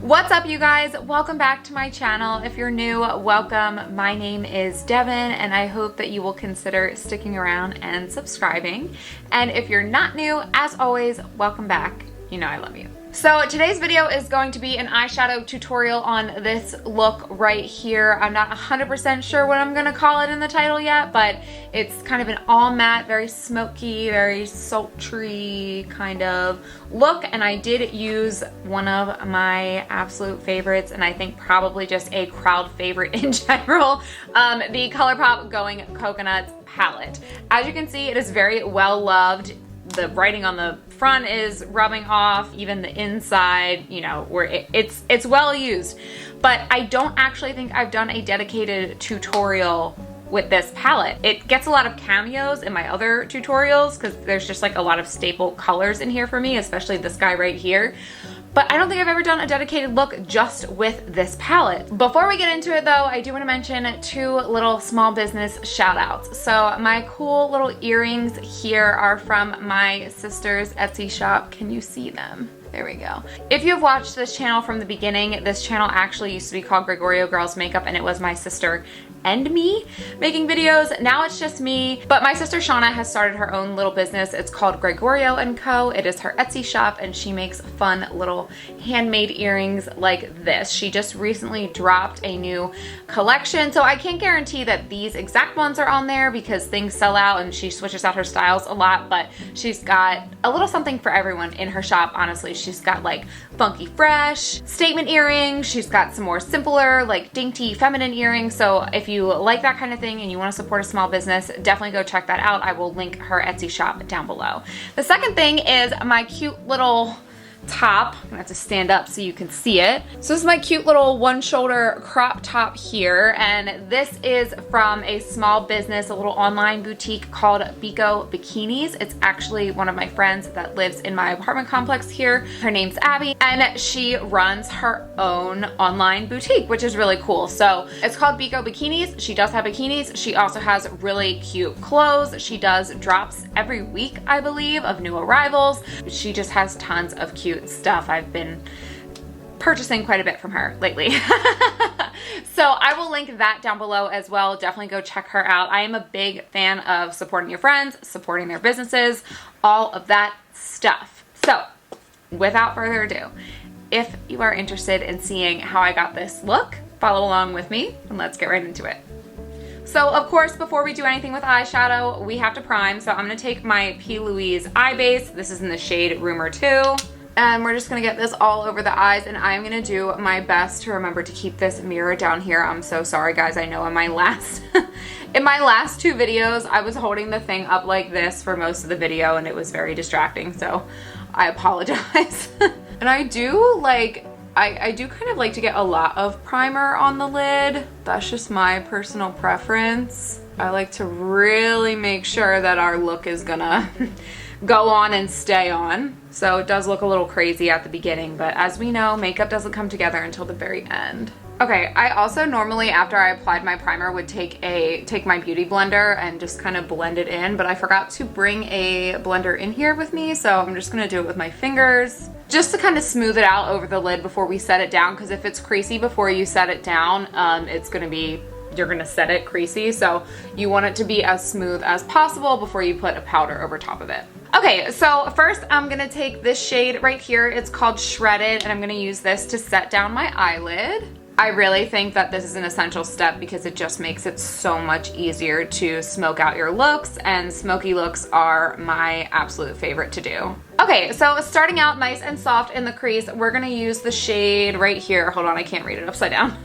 What's up, you guys? Welcome back to my channel. If you're new, welcome. My name is Devin and I hope that you will consider sticking around and subscribing. And if you're not new, as always, welcome back. You know I love you. So today's video is going to be an eyeshadow tutorial on this look right here. I'm not 100% sure what I'm gonna call it in the title yet, but it's kind of an all matte, very smoky, very sultry kind of look. And I did use one of my absolute favorites, and I think probably just a crowd favorite in general, the Colourpop Going Coconuts palette. As you can see, it is very well loved. The writing on the front is rubbing off, even the inside, you know, where it's well used. But I don't actually think I've done a dedicated tutorial with this palette. It gets a lot of cameos in my other tutorials because there's just like a lot of staple colors in here for me, especially this guy right here. But I don't think I've ever done a dedicated look just with this palette. Before we get into it though, I do want to mention two little small business shout outs. So my cool little earrings here are from my sister's Etsy shop. Can you see them? There we go. If you've watched this channel from the beginning, this channel actually used to be called Gregoriogirlsmakeup, and it was my sister and me making videos. Now it's just me, but my sister Shauna has started her own little business. It's called Gregorio & Co. It is her Etsy shop, and she makes fun little handmade earrings like this. She just recently dropped a new collection, so I can't guarantee that these exact ones are on there because things sell out and she switches out her styles a lot, but she's got a little something for everyone in her shop, honestly. She's got like funky fresh statement earrings. She's got some more simpler, like dainty feminine earrings. So if you like that kind of thing and you want to support a small business, definitely go check that out. I will link her Etsy shop down below. The second thing is my cute little top. I'm gonna have to stand up so you can see it. So this is my cute little one shoulder crop top here, and this is from a small business, a little online boutique called Biko Bikinis. It's actually one of my friends that lives in my apartment complex here. Her name's Abby, and she runs her own online boutique, which is really cool. So it's called Biko Bikinis. She does have bikinis. She also has really cute clothes. She does drops every week, I believe, of new arrivals. She just has tons of cute stuff. I've been purchasing quite a bit from her lately. So I will link that down below as well. Definitely go check her out. I am a big fan of supporting your friends, supporting their businesses, all of that stuff. So without further ado, if you are interested in seeing how I got this look, follow along with me and let's get right into it. So of course, before we do anything with eyeshadow, we have to prime. So I'm gonna take my P. Louise eye base. This is in the shade Rumor 2. And we're just gonna get this all over the eyes, and I'm gonna do my best to remember to keep this mirror down here. I'm so sorry, guys. I know in my last in my last two videos, I was holding the thing up like this for most of the video, and it was very distracting, so I apologize. And I do like, I do kind of like to get a lot of primer on the lid. That's just my personal preference. I like to really make sure that our look is gonna go on and stay on. So it does look a little crazy at the beginning, but as we know, makeup doesn't come together until the very end. Okay, I also normally, after I applied my primer, would take my beauty blender and just kind of blend it in, but I forgot to bring a blender in here with me, so I'm just gonna do it with my fingers, just to kind of smooth it out over the lid before we set it down, because if it's creasy before you set it down, you're gonna set it creasy, so you want it to be as smooth as possible before you put a powder over top of it. Okay, so first I'm gonna take this shade right here. It's called Shredded, and I'm gonna use this to set down my eyelid. I really think that this is an essential step because it just makes it so much easier to smoke out your looks, and smoky looks are my absolute favorite to do. Okay, so starting out nice and soft in the crease, we're gonna use the shade right here. Hold on, I can't read it upside down.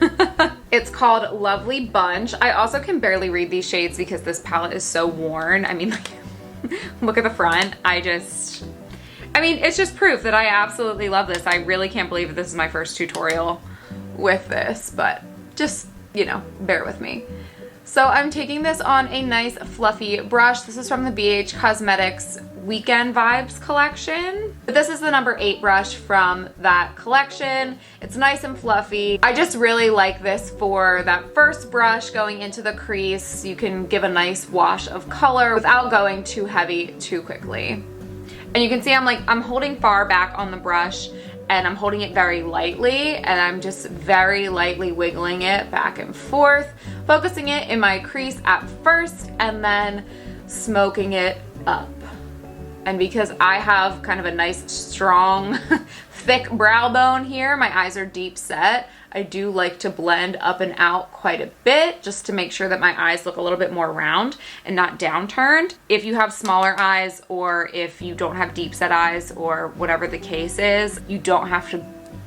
It's called Lovely Bunch. I also can barely read these shades because this palette is so worn. I mean, like, look at the front. I mean, it's just proof that I absolutely love this. I really can't believe that this is my first tutorial with this, but just, you know, bear with me. So I'm taking this on a nice fluffy brush. This is from the BH Cosmetics Weekend Vibes collection. But this is the number 8 brush from that collection. It's nice and fluffy. I just really like this for that first brush going into the crease. You can give a nice wash of color without going too heavy too quickly. And you can see I'm holding far back on the brush, and I'm holding it very lightly, and I'm just very lightly wiggling it back and forth, focusing it in my crease at first and then smoking it up. And because I have kind of a nice strong thick brow bone here, my eyes are deep set, I do like to blend up and out quite a bit just to make sure that my eyes look a little bit more round and not downturned. If you have smaller eyes, or if you don't have deep set eyes, or whatever the case is, you don't have to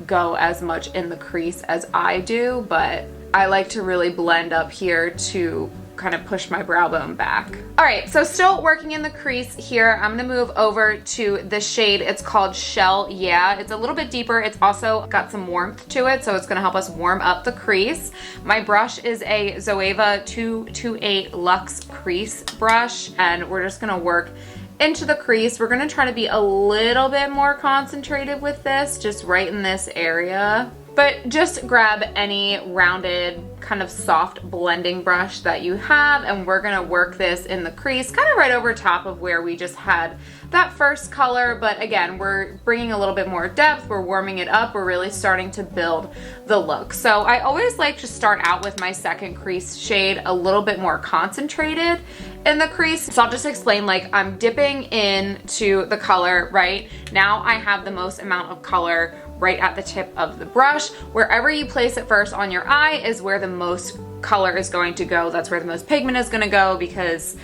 go as much in the crease as I do, but I like to really blend up here to kind of push my brow bone back. All right, so still working in the crease here. I'm gonna move over to the shade. It's called Shell Yeah. It's a little bit deeper. It's also got some warmth to it, so it's gonna help us warm up the crease. My brush is a Zoeva 228 Luxe crease brush, and we're just gonna work into the crease. We're gonna try to be a little bit more concentrated with this, just right in this area. But just grab any rounded kind of soft blending brush that you have, and we're gonna work this in the crease, kind of right over top of where we just had that first color. But again, we're bringing a little bit more depth, we're warming it up, we're really starting to build the look. So I always like to start out with my second crease shade a little bit more concentrated in the crease. So I'll just explain, like, I'm dipping into the color right now. I have the most amount of color right at the tip of the brush. Wherever you place it first on your eye is where the most color is going to go. That's where the most pigment is gonna go, because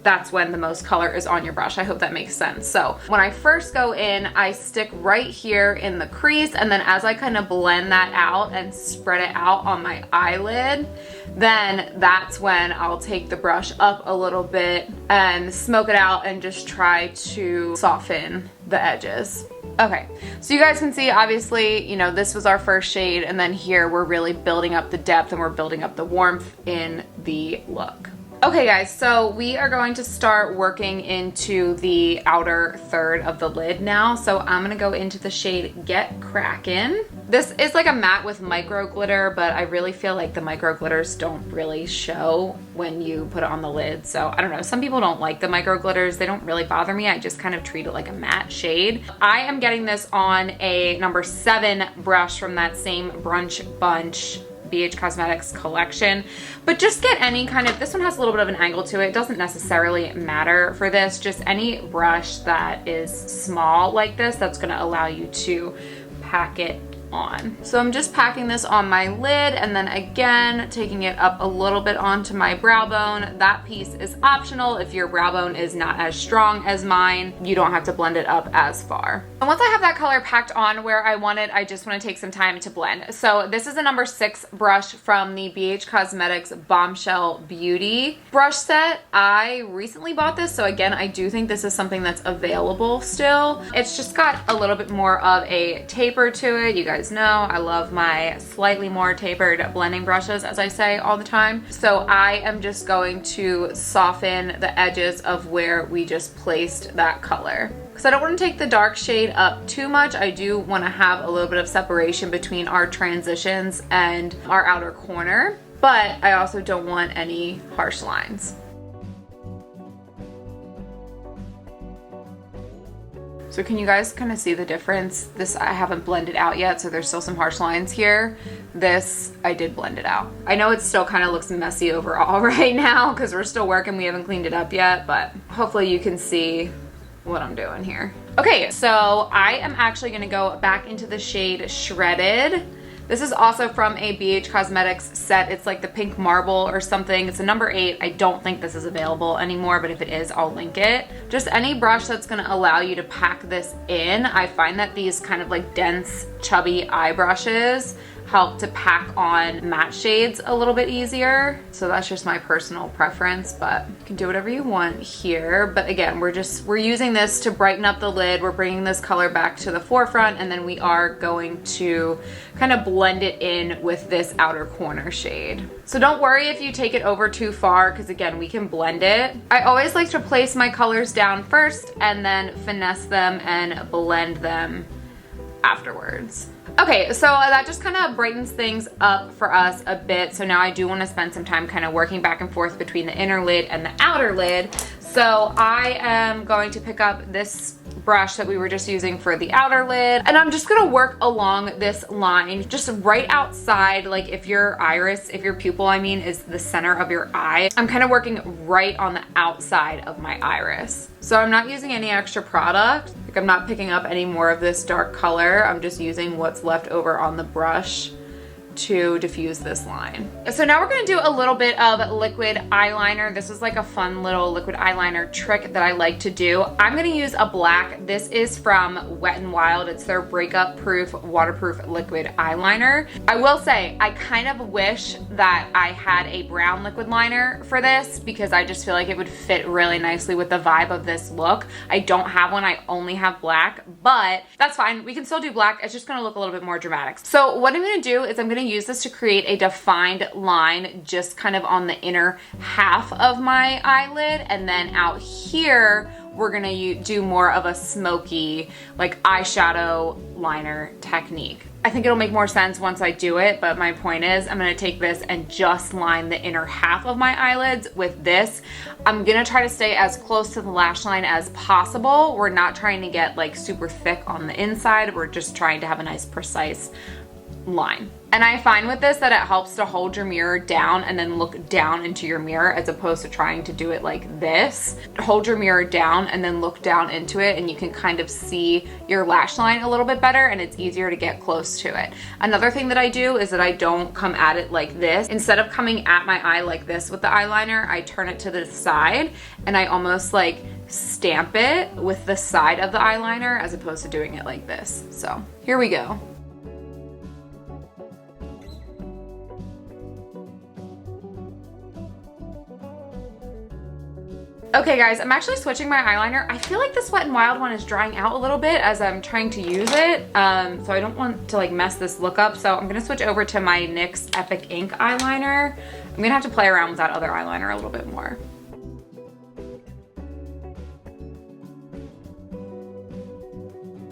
that's when the most color is on your brush. I hope that makes sense. So when I first go in, I stick right here in the crease, and then as I kind of blend that out and spread it out on my eyelid, then that's when I'll take the brush up a little bit and smoke it out and just try to soften the edges. Okay, so you guys can see, obviously, you know, this was our first shade, and then here we're really building up the depth and we're building up the warmth in the look. Okay guys, so we are going to start working into the outer third of the lid now. So I'm gonna go into the shade Get Crackin'. This is like a matte with micro glitter, but I really feel like the micro glitters don't really show when you put it on the lid. So I don't know, some people don't like the micro glitters. They don't really bother me. I just kind of treat it like a matte shade. I am getting this on a number 7 brush from that same Brunch Bunch BH Cosmetics collection, but just get any kind of, this one has a little bit of an angle to it. It doesn't necessarily matter for this, just any brush that is small like this, that's gonna allow you to pack it on. So I'm just packing this on my lid, and then again taking it up a little bit onto my brow bone. That piece is optional. If your brow bone is not as strong as mine, you don't have to blend it up as far. And once I have that color packed on where I want it, I just want to take some time to blend. So this is a number 6 brush from the BH Cosmetics Bombshell Beauty brush set. I recently bought this, so again, I do think this is something that's available still. It's just got a little bit more of a taper to it. You guys know I love my slightly more tapered blending brushes, as I say all the time. So I am just going to soften the edges of where we just placed that color, because I don't want to take the dark shade up too much. I do want to have a little bit of separation between our transitions and our outer corner, but I also don't want any harsh lines. So can you guys kind of see the difference? This I haven't blended out yet, so there's still some harsh lines here. This, I did blend it out. I know it still kind of looks messy overall right now because we're still working, we haven't cleaned it up yet, but hopefully you can see what I'm doing here. Okay, so I am actually gonna go back into the shade Shredded. This is also from a BH Cosmetics set. It's like the pink marble or something. It's a number 8. I don't think this is available anymore, but if it is, I'll link it. Just any brush that's gonna allow you to pack this in. I find that these kind of like dense, chubby eye brushes help to pack on matte shades a little bit easier. So that's just my personal preference, but you can do whatever you want here. But again, we're using this to brighten up the lid. We're bringing this color back to the forefront, and then we are going to kind of blend it in with this outer corner shade. So don't worry if you take it over too far, because again, we can blend it. I always like to place my colors down first and then finesse them and blend them afterwards. Okay, so that just kind of brightens things up for us a bit. So now I do want to spend some time kind of working back and forth between the inner lid and the outer lid. So I am going to pick up this brush that we were just using for the outer lid, and I'm just gonna work along this line, just right outside, like if your iris, if your pupil, I mean, is the center of your eye, I'm kind of working right on the outside of my iris. So I'm not using any extra product. Like I'm not picking up any more of this dark color. I'm just using what's left over on the brush to diffuse this line. So now we're gonna do a little bit of liquid eyeliner. This is like a fun little liquid eyeliner trick that I like to do. I'm gonna use a black. This is from Wet n Wild. It's their breakup proof waterproof liquid eyeliner. I will say I kind of wish that I had a brown liquid liner for this because I just feel like it would fit really nicely with the vibe of this look. I don't have one, I only have black, but that's fine. We can still do black. It's just gonna look a little bit more dramatic. So what I'm gonna do is I'm gonna use this to create a defined line just kind of on the inner half of my eyelid, and then out here we're gonna do more of a smoky like eyeshadow liner technique. I think it'll make more sense once I do it, but my point is I'm gonna take this and just line the inner half of my eyelids with this. I'm gonna try to stay as close to the lash line as possible. We're not trying to get like super thick on the inside. We're just trying to have a nice precise line. And I find with this that it helps to hold your mirror down and then look down into your mirror as opposed to trying to do it like this. Hold your mirror down and then look down into it, and you can kind of see your lash line a little bit better, and it's easier to get close to it. Another thing that I do is that I don't come at it like this. Instead of coming at my eye like this with the eyeliner, I turn it to the side and I almost like stamp it with the side of the eyeliner as opposed to doing it like this. So here we go. Okay guys, I'm actually switching my eyeliner. I feel like this Wet n Wild one is drying out a little bit as I'm trying to use it. So I don't want to like mess this look up. So I'm gonna switch over to my NYX Epic Ink eyeliner. I'm gonna have to play around with that other eyeliner a little bit more.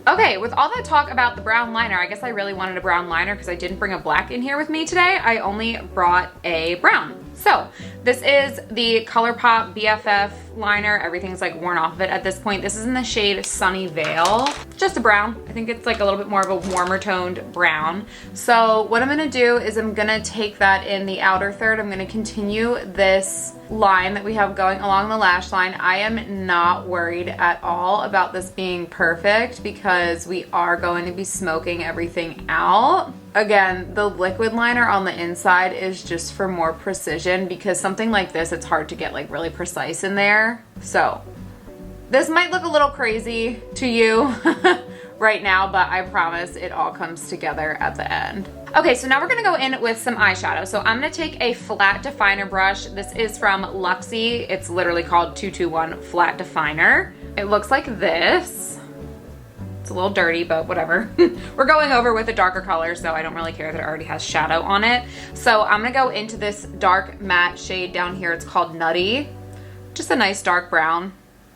Okay, with all that talk about the brown liner, I guess I really wanted a brown liner because I didn't bring a black in here with me today. I only brought a brown. So this is the Colourpop BFF liner. Everything's like worn off of it at this point. This is in the shade Sunny Veil. Just a brown. I think it's like a little bit more of a warmer toned brown. So what I'm gonna do is I'm gonna take that in the outer third. I'm gonna continue this line that we have going along the lash line. I am not worried at all about this being perfect because we are going to be smoking everything out. Again, the liquid liner on the inside is just for more precision because something like this, it's hard to get like really precise in there. So this might look a little crazy to you right now, but I promise it all comes together at the end. Okay, so now we're gonna go in with some eyeshadow. So I'm gonna take a flat definer brush. This is from Luxie. It's literally called 221 Flat Definer. It looks like this. It's a little dirty, but whatever. We're going over with a darker color, so I don't really care that it already has shadow on it. So I'm gonna go into this dark matte shade down here. It's called Nutty. Just a nice dark brown,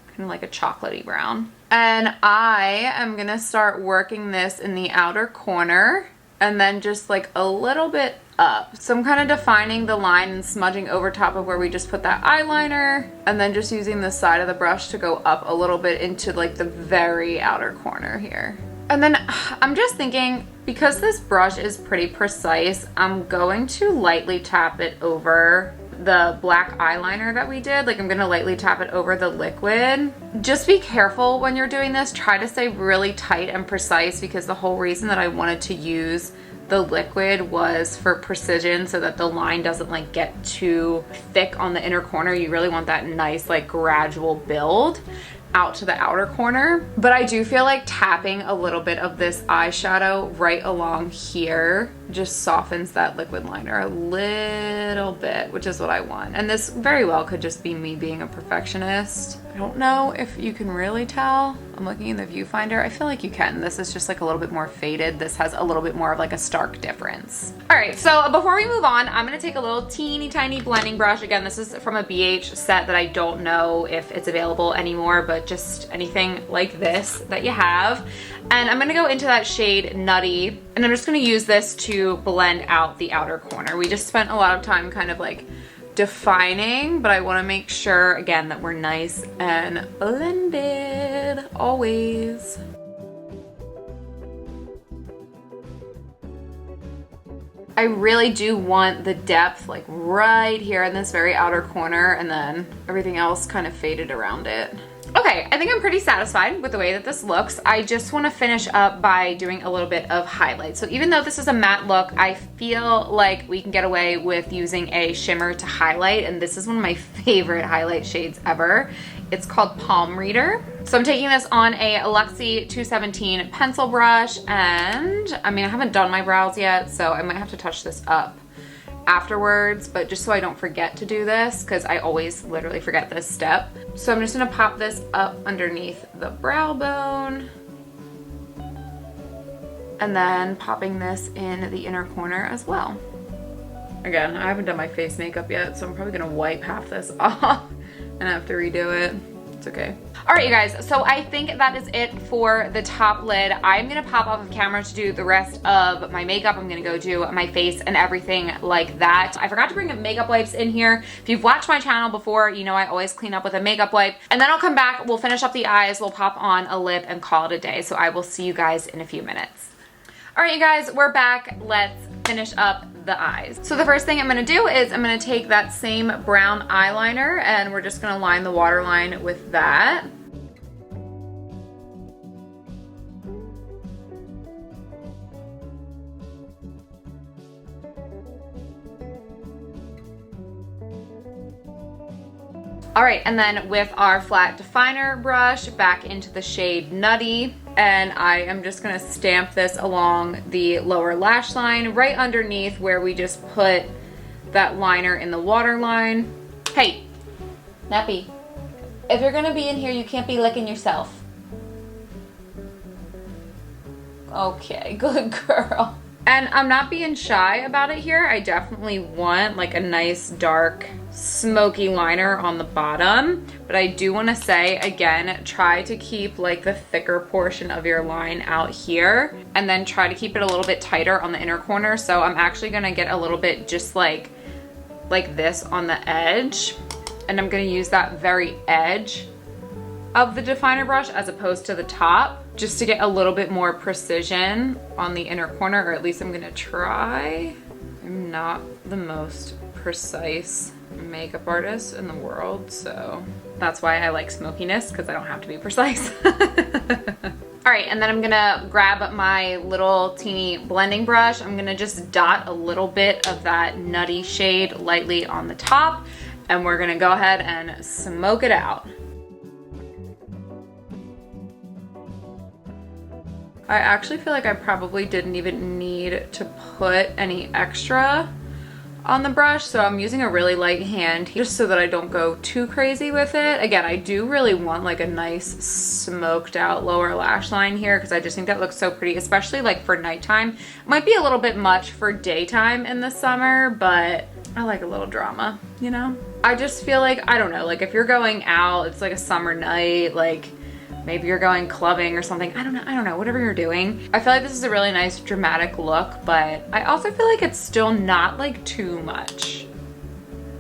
kind of like a chocolatey brown. And I am gonna start working this in the outer corner and then just like a little bit up. So I'm kind of defining the line and smudging over top of where we just put that eyeliner, and then just using the side of the brush to go up a little bit into like the very outer corner here. And then I'm just thinking, because this brush is pretty precise, I'm going to lightly tap it over the black eyeliner that we did. Like I'm gonna lightly tap it over the liquid. Just be careful when you're doing this. Try to stay really tight and precise because the whole reason that I wanted to use the liquid was for precision so that the line doesn't like get too thick on the inner corner. You really want that nice like gradual build out to the outer corner. But I do feel like tapping a little bit of this eyeshadow right along here just softens that liquid liner a little bit, which is what I want. And this very well could just be me being a perfectionist. I don't know if you can really tell. I'm looking in the viewfinder. I feel like you can. This is just like a little bit more faded. This has a little bit more of like a stark difference. All right, so before we move on, I'm gonna take a little teeny tiny blending brush. Again, this is from a BH set that I don't know if it's available anymore, but just anything like this that you have. And I'm gonna go into that shade Nutty, and I'm just gonna use this to blend out the outer corner. We just spent a lot of time kind of like defining, but I want to make sure again that we're nice and blended always. I really do want the depth like right here in this very outer corner, and then everything else kind of faded around it. Okay, I think I'm pretty satisfied with the way that this looks. I just want to finish up by doing a little bit of highlight. So even though this is a matte look, I feel like we can get away with using a shimmer to highlight, and this is one of my favorite highlight shades ever. It's called Palm Reader. So I'm taking this on a Luxie 217 pencil brush, and I mean, I haven't done my brows yet, so I might have to touch this up afterwards, but just so I don't forget to do this, because I always literally forget this step. So I'm just gonna pop this up underneath the brow bone, and then popping this in the inner corner as well. Again, I haven't done my face makeup yet, so I'm probably gonna wipe half this off and have to redo it. It's okay. All right, you guys, so I think that is it for the top lid. I'm gonna pop off of camera to do the rest of my makeup. I'm gonna go do my face and everything like that. I forgot to bring makeup wipes in here. If you've watched my channel before, you know I always clean up with a makeup wipe. And then I'll come back, we'll finish up the eyes, we'll pop on a lip and call it a day. So I will see you guys in a few minutes. All right, you guys, we're back. Let's finish up the eyes. So the first thing I'm gonna do is I'm gonna take that same brown eyeliner and we're just gonna line the waterline with that. All right, and then with our flat definer brush back into the shade Nutty, and I am just gonna stamp this along the lower lash line right underneath where we just put that liner in the waterline. Hey, Nappy, if you're gonna be in here, you can't be licking yourself. Okay, good girl. And I'm not being shy about it here. I definitely want like a nice dark smoky liner on the bottom, but I do want to say again, try to keep like the thicker portion of your line out here, and then try to keep it a little bit tighter on the inner corner. So I'm actually gonna get a little bit just like this on the edge, and I'm gonna use that very edge of the definer brush as opposed to the top, just to get a little bit more precision on the inner corner, or at least I'm gonna try. I'm not the most precise makeup artist in the world, so that's why I like smokiness, because I don't have to be precise. All right, and then I'm gonna grab my little teeny blending brush. I'm gonna just dot a little bit of that Nutty shade lightly on the top, and we're gonna go ahead and smoke it out. I actually feel like I probably didn't even need to put any extra on the brush, so I'm using a really light hand just so that I don't go too crazy with it. Again, I do really want like a nice smoked out lower lash line here, because I just think that looks so pretty, especially like for nighttime. It might be a little bit much for daytime in the summer, but I like a little drama, you know? I just feel like, I don't know, like if you're going out, it's like a summer night, like maybe you're going clubbing or something. I don't know, whatever you're doing. I feel like this is a really nice dramatic look, but I also feel like it's still not like too much.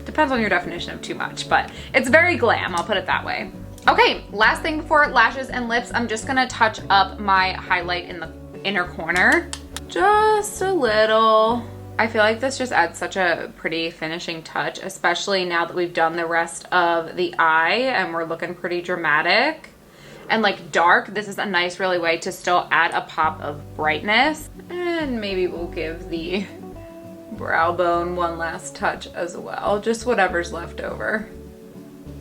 Depends on your definition of too much, but it's very glam, I'll put it that way. Okay, last thing before lashes and lips, I'm just gonna touch up my highlight in the inner corner. Just a little. I feel like this just adds such a pretty finishing touch, especially now that we've done the rest of the eye and we're looking pretty dramatic and like dark. This is a nice really way to still add a pop of brightness, and maybe we'll give the brow bone one last touch as well, just whatever's left over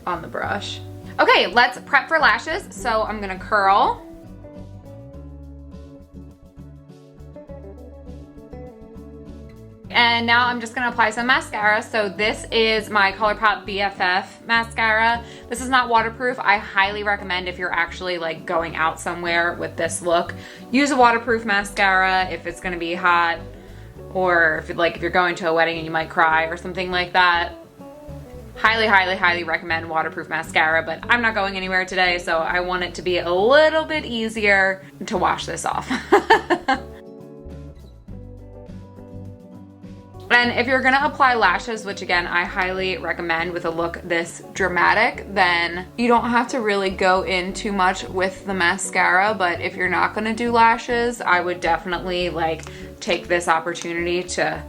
on the brush. Okay, let's prep for lashes. So I'm gonna curl. And now I'm just gonna apply some mascara. So this is my Colourpop BFF mascara. This is not waterproof. I highly recommend, if you're actually like going out somewhere with this look, use a waterproof mascara if it's gonna be hot, or if you're going to a wedding and you might cry or something like that. Highly, highly, highly recommend waterproof mascara, but I'm not going anywhere today, so I want it to be a little bit easier to wash this off. And if you're gonna apply lashes, which again, I highly recommend with a look this dramatic, then you don't have to really go in too much with the mascara. But if you're not gonna do lashes, I would definitely like take this opportunity to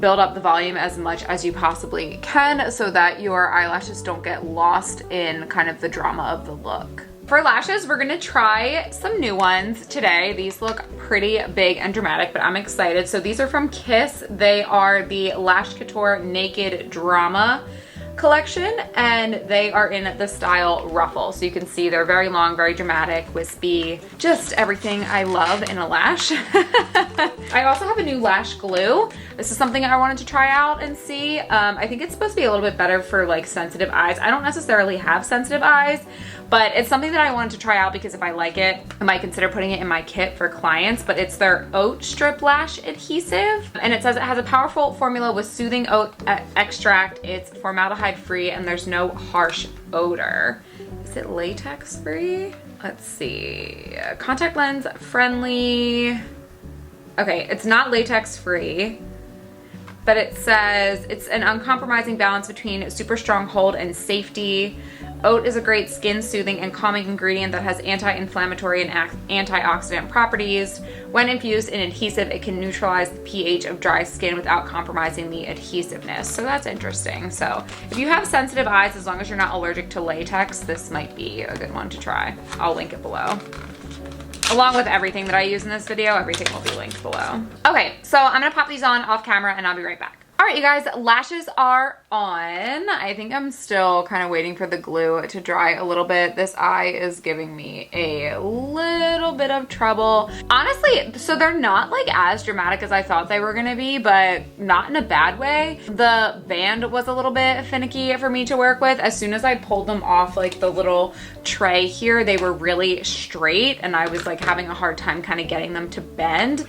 build up the volume as much as you possibly can so that your eyelashes don't get lost in kind of the drama of the look. For lashes, we're gonna try some new ones today. These look pretty big and dramatic, but I'm excited. So these are from Kiss. They are the Lash Couture Naked Drama collection, and they are in the style ruffle. So you can see they're very long, very dramatic, wispy, just everything I love in a lash. I also have a new lash glue. This is something I wanted to try out and see. I think it's supposed to be a little bit better for like sensitive eyes. I don't necessarily have sensitive eyes, but it's something that I wanted to try out because if I like it, I might consider putting it in my kit for clients. But it's their oat strip lash adhesive, and it says it has a powerful formula with soothing oat extract. It's formaldehyde free and there's no harsh odor. Is it latex free? Let's see. Contact lens friendly. Okay, it's not latex free, but it says it's an uncompromising balance between super strong hold and safety. Oat is a great skin soothing and calming ingredient that has anti-inflammatory and antioxidant properties. When infused in adhesive, it can neutralize the pH of dry skin without compromising the adhesiveness. So that's interesting. So if you have sensitive eyes, as long as you're not allergic to latex, this might be a good one to try. I'll link it below. Along with everything that I use in this video, everything will be linked below. Okay, so I'm gonna pop these on off camera and I'll be right back. All right, you guys, lashes are on. I think I'm still kind of waiting for the glue to dry a little bit. This eye is giving me a little bit of trouble. Honestly, so they're not like as dramatic as I thought they were gonna be, but not in a bad way. The band was a little bit finicky for me to work with. As soon as I pulled them off like the little tray here, they were really straight and I was like having a hard time kind of getting them to bend.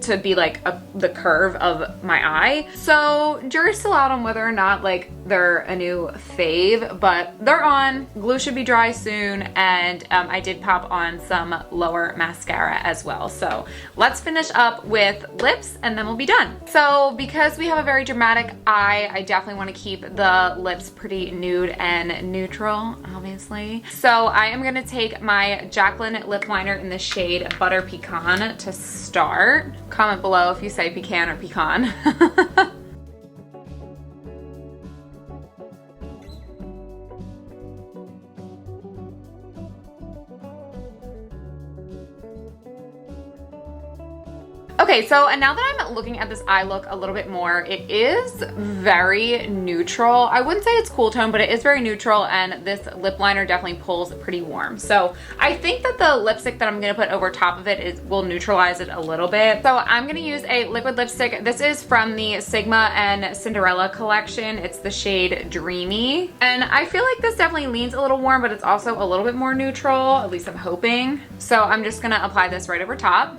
To be like the curve of my eye. So jury's still out on whether or not like they're a new fave, but they're on. Glue should be dry soon, and I did pop on some lower mascara as well. So let's finish up with lips and then we'll be done. So because we have a very dramatic eye, I definitely want to keep the lips pretty nude and neutral, obviously. So I am gonna take my Jaclyn lip liner in the shade Butter Pecan to start. Comment below if you say pecan or pecan. Okay, so and now that I'm looking at this eye look a little bit more, it is very neutral. I wouldn't say it's cool tone, but it is very neutral, and this lip liner definitely pulls pretty warm. So I think that the lipstick that I'm gonna put over top of it will neutralize it a little bit. So I'm gonna use a liquid lipstick. This is from the Sigma and Cinderella collection. It's the shade Dreamy. And I feel like this definitely leans a little warm, but it's also a little bit more neutral, at least I'm hoping. So I'm just gonna apply this right over top.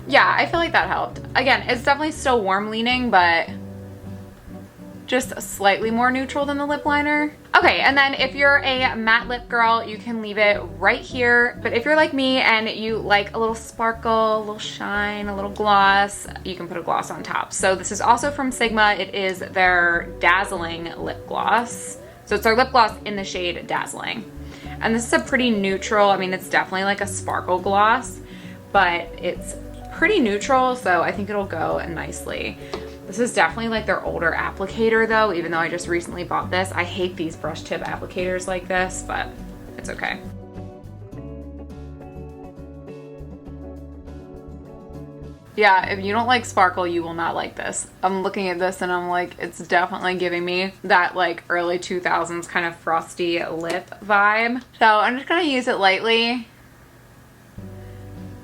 Yeah, I feel like that helped. Again, it's definitely still warm leaning, but just slightly more neutral than the lip liner. Okay, and then if you're a matte lip girl, you can leave it right here. But if you're like me and you like a little sparkle, a little shine, a little gloss, you can put a gloss on top. So this is also from Sigma. It is their Dazzling lip gloss. So it's their lip gloss in the shade Dazzling. And this is a pretty neutral, I mean, it's definitely like a sparkle gloss, but it's pretty neutral, so I think it'll go nicely. This is definitely like their older applicator though, even though I just recently bought this. I hate these brush tip applicators like this, but it's okay. Yeah, if you don't like sparkle, you will not like this. I'm looking at this and I'm like, it's definitely giving me that like early 2000s kind of frosty lip vibe. So I'm just gonna use it lightly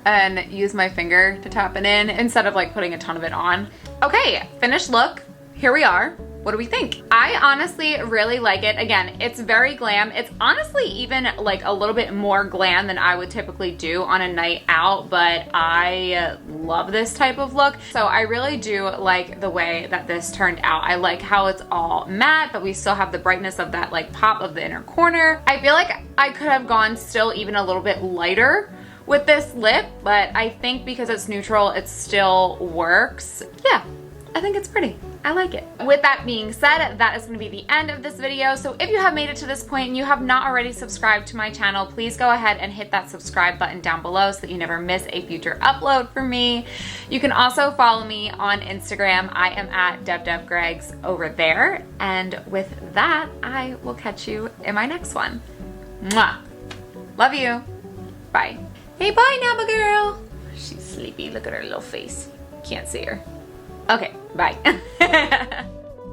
and use my finger to tap it in instead of like putting a ton of it on. Okay, finished look. Here we are. what do we think? I honestly really like it. Again, it's very glam. It's honestly even like a little bit more glam than I would typically do on a night out, but I love this type of look. So I really do like the way that this turned out. I like how it's all matte, but we still have the brightness of that like pop of the inner corner. I feel like I could have gone still even a little bit lighter with this lip, but I think because it's neutral, it still works. Yeah, I think it's pretty. I like it. With that being said, that is going to be the end of this video. So if you have made it to this point and you have not already subscribed to my channel, please go ahead and hit that subscribe button down below so that you never miss a future upload from me. You can also follow me on Instagram. I am at DebDebGregs over there. And with that, I will catch you in my next one. Mwah. Love you. Bye. Hey, bye now, my girl. She's sleepy. Look at her little face. Can't see her. Okay, bye.